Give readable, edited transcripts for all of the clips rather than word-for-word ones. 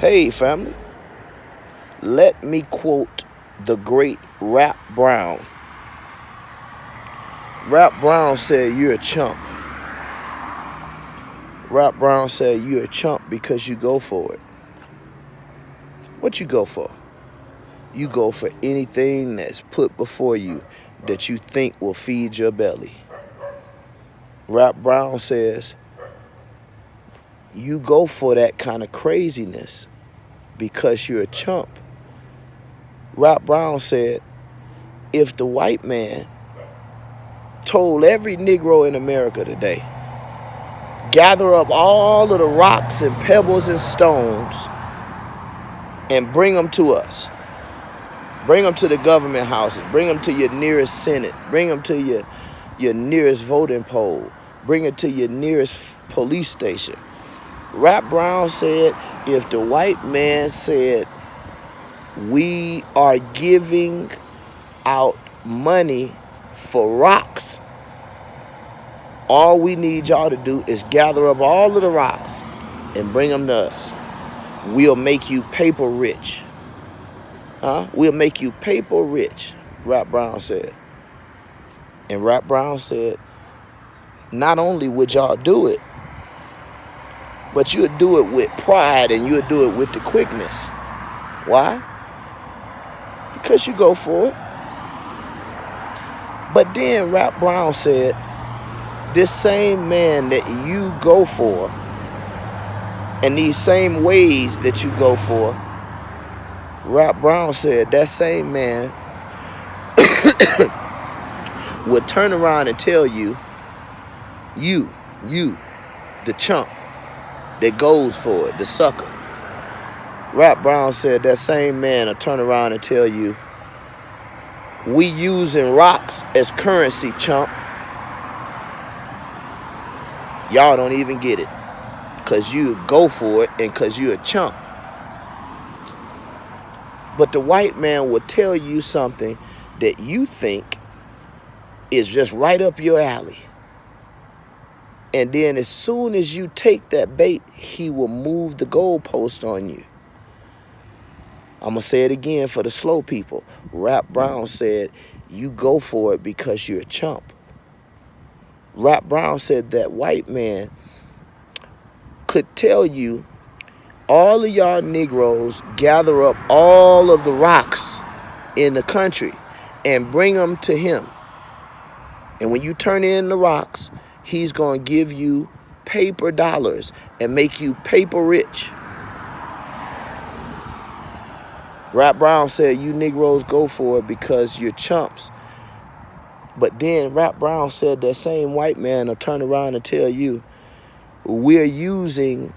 Hey, family, let me quote the great Rap Brown. Rap Brown said, "You're a chump." Rap Brown said, "You're a chump because you go for it." What you go for? You go for anything that's put before you that you think will feed your belly. Rap Brown says, you go for that kind of craziness because you're a chump. Rap Brown said, if the white man told every Negro in America today, gather up all of the rocks and pebbles and stones and bring them to us. Bring them to the government houses. Bring them to your nearest Senate. Bring them to your nearest voting poll. Bring it to your nearest police station. Rap Brown said, if the white man said, we are giving out money for rocks, all we need y'all to do is gather up all of the rocks and bring them to us. We'll make you paper rich. We'll make you paper rich, Rap Brown said. And Rap Brown said, not only would y'all do it, but you'll do it with pride and you'll do it with the quickness. Why? Because you go for it. But then Rap Brown said, this same man that you go for and these same ways that you go for, Rap Brown said that same man would turn around and tell you, the chump that goes for it, the sucker. Rap Brown said that same man will turn around and tell you, we using rocks as currency, chump. Y'all don't even get it because you go for it and because you're a chump. But the white man will tell you something that you think is just right up your alley. And then as soon as you take that bait, he will move the goalpost on you. I'm going to say it again for the slow people. Rap Brown said, you go for it because you're a chump. Rap Brown said that white man could tell you, all of y'all Negroes gather up all of the rocks in the country and bring them to him. And when you turn in the rocks, he's going to give you paper dollars and make you paper rich. Rap Brown said, you Negroes go for it because you're chumps. But then Rap Brown said that same white man will turn around and tell you, we're using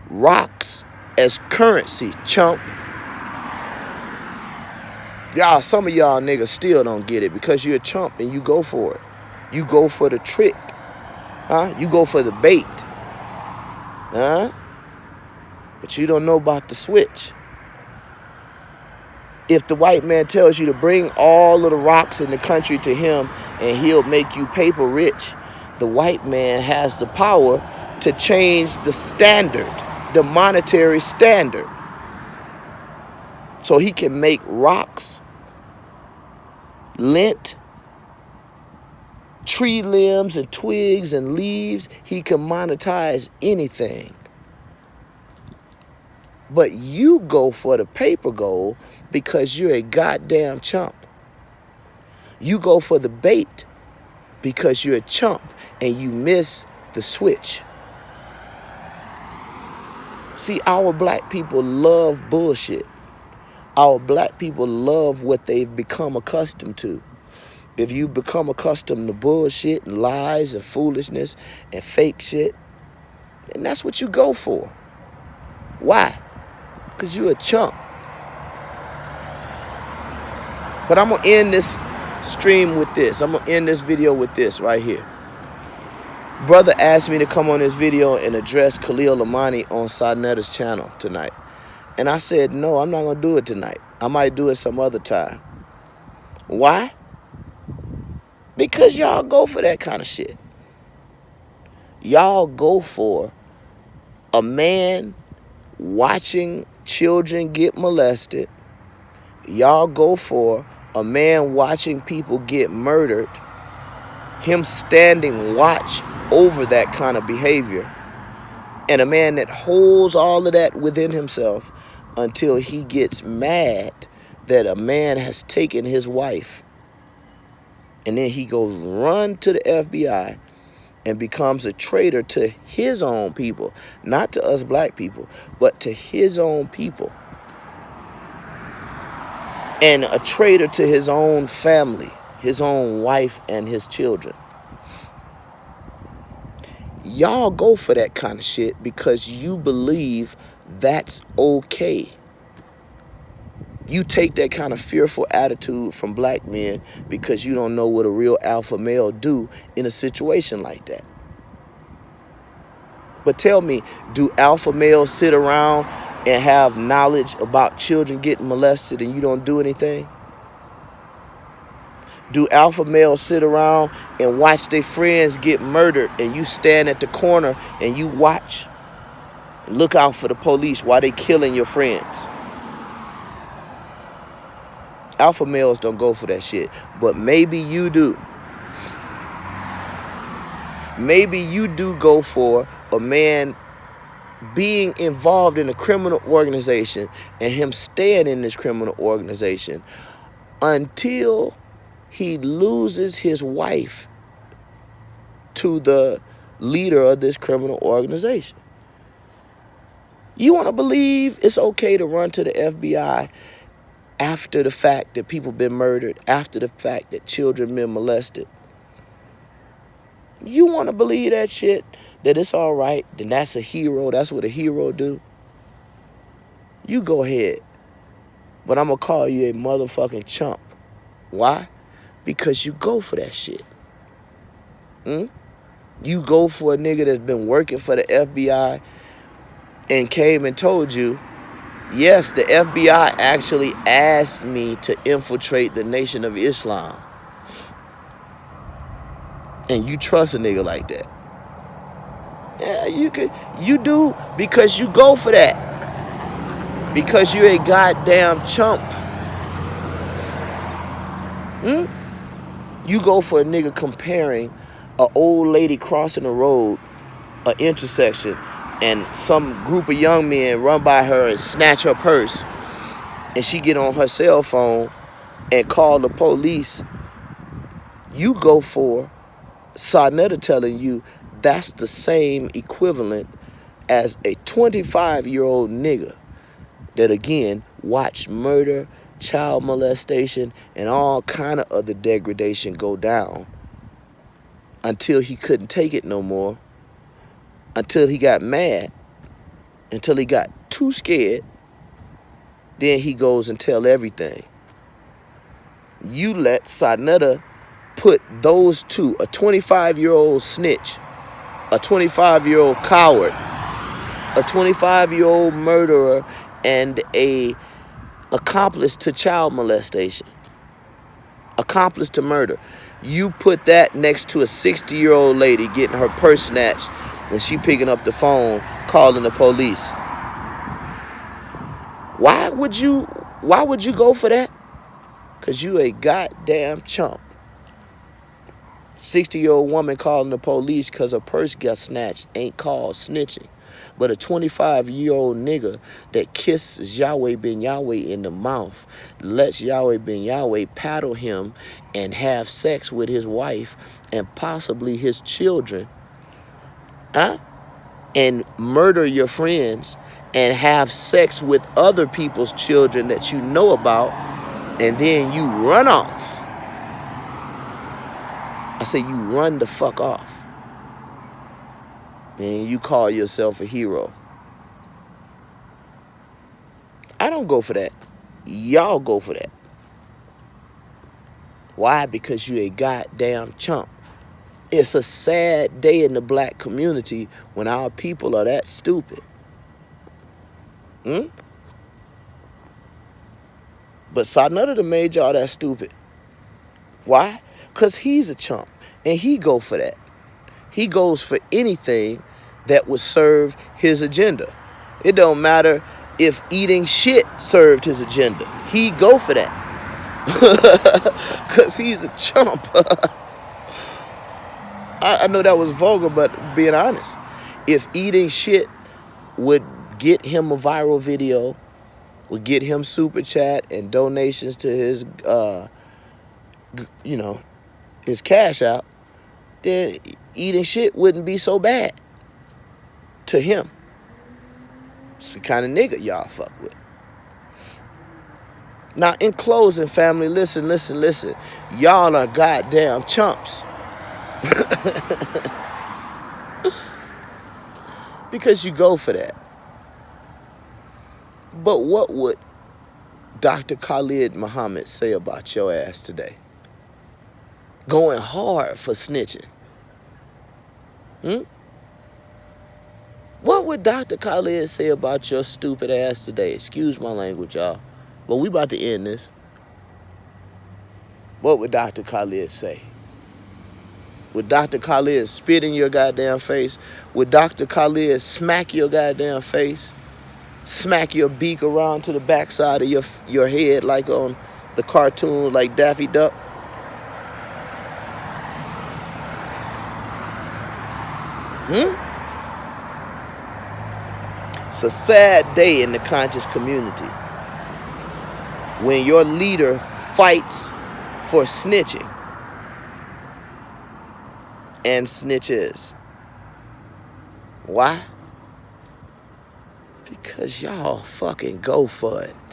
rocks as currency, chump. Y'all, some of y'all niggas still don't get it because you're a chump and you go for it. You go for the trick. You go for the bait. But you don't know about the switch. If the white man tells you to bring all of the rocks in the country to him and he'll make you paper rich, the white man has the power to change the standard, the monetary standard. So he can make rocks, lint, tree limbs and twigs and leaves. He can monetize anything. But you go for the paper gold because you're a goddamn chump. You go for the bait because you're a chump and you miss the switch. See, our black people love bullshit. Our black people love what they've become accustomed to. If you become accustomed to bullshit and lies and foolishness and fake shit, then that's what you go for. Why? Because you're a chump. But I'm going to end this stream with this. I'm going to end this video with this right here. Brother asked me to come on this video and address Khalil Amani on Sanetta's channel tonight. And I said, no, I'm not going to do it tonight. I might do it some other time. Why? Because y'all go for that kind of shit. Y'all go for a man watching children get molested. Y'all go for a man watching people get murdered, him standing watch over that kind of behavior, and a man that holds all of that within himself until he gets mad that a man has taken his wife. And then he goes run to the FBI and becomes a traitor to his own people, not to us black people, but to his own people. And a traitor to his own family, his own wife and his children. Y'all go for that kind of shit because you believe that's okay. You take that kind of fearful attitude from black men because you don't know what a real alpha male do in a situation like that. But tell me, do alpha males sit around and have knowledge about children getting molested and you don't do anything? Do alpha males sit around and watch their friends get murdered and you stand at the corner and you watch? Look out for the police while they killing your friends. Alpha males don't go for that shit, but maybe you do. Maybe you do go for a man being involved in a criminal organization and him staying in this criminal organization until he loses his wife to the leader of this criminal organization. You want to believe it's okay to run to the FBI after the fact that people been murdered, after the fact that children been molested? You want to believe that shit, that it's all right, then that's a hero, that's what a hero do? You go ahead. But I'm going to call you a motherfucking chump. Why? Because you go for that shit. You go for a nigga that's been working for the FBI and came and told you, yes, the FBI actually asked me to infiltrate the Nation of Islam. And you trust a nigga like that. Yeah, you do, because you go for that. Because you're a goddamn chump. You go for a nigga comparing an old lady crossing the road, an intersection, and some group of young men run by her and snatch her purse, and she get on her cell phone and call the police. You go for Sarnetta telling you that's the same equivalent as a 25-year-old nigga that, again, watched murder, child molestation, and all kind of other degradation go down until he couldn't take it no more, until he got mad, until he got too scared. Then he goes and tell everything. You let Sarnetta put those two, a 25-year-old snitch, a 25-year-old coward, a 25-year-old murderer, and a accomplice to child molestation, accomplice to murder. You put that next to a 60-year-old lady getting her purse snatched and she picking up the phone, calling the police. Why would you go for that? Because you a goddamn chump. 60-year-old woman calling the police because her purse got snatched ain't called snitching. But a 25-year-old nigga that kisses Yahweh ben Yahweh in the mouth, lets Yahweh ben Yahweh paddle him and have sex with his wife and possibly his children, and murder your friends and have sex with other people's children that you know about, and then you run off. I say you run the fuck off. And you call yourself a hero. I don't go for that. Y'all go for that. Why? Because you a goddamn chump. It's a sad day in the black community when our people are that stupid. But Sarnetta done made y'all that stupid. Why? Because he's a chump, and he go for that. He goes for anything that would serve his agenda. It don't matter if eating shit served his agenda. He go for that. Because he's a chump. I know that was vulgar, but being honest, if eating shit would get him a viral video, would get him super chat and donations to his, his cash out, then eating shit wouldn't be so bad to him. It's the kind of nigga y'all fuck with. Now, in closing, family, listen. Y'all are goddamn chumps. Because you go for that. But what would Dr. Khalid Muhammad say about your ass today? Going hard for snitching. What would Dr. Khalid say about your stupid ass today? Excuse my language, y'all. But we about to end this. What would Dr. Khalid say? Would Dr. Khalid spit in your goddamn face? Would Dr. Khalid smack your goddamn face? Smack your beak around to the backside of your head like on the cartoon, like Daffy Duck? It's a sad day in the conscious community when your leader fights for snitching and snitches. Why? Because y'all fucking go for it.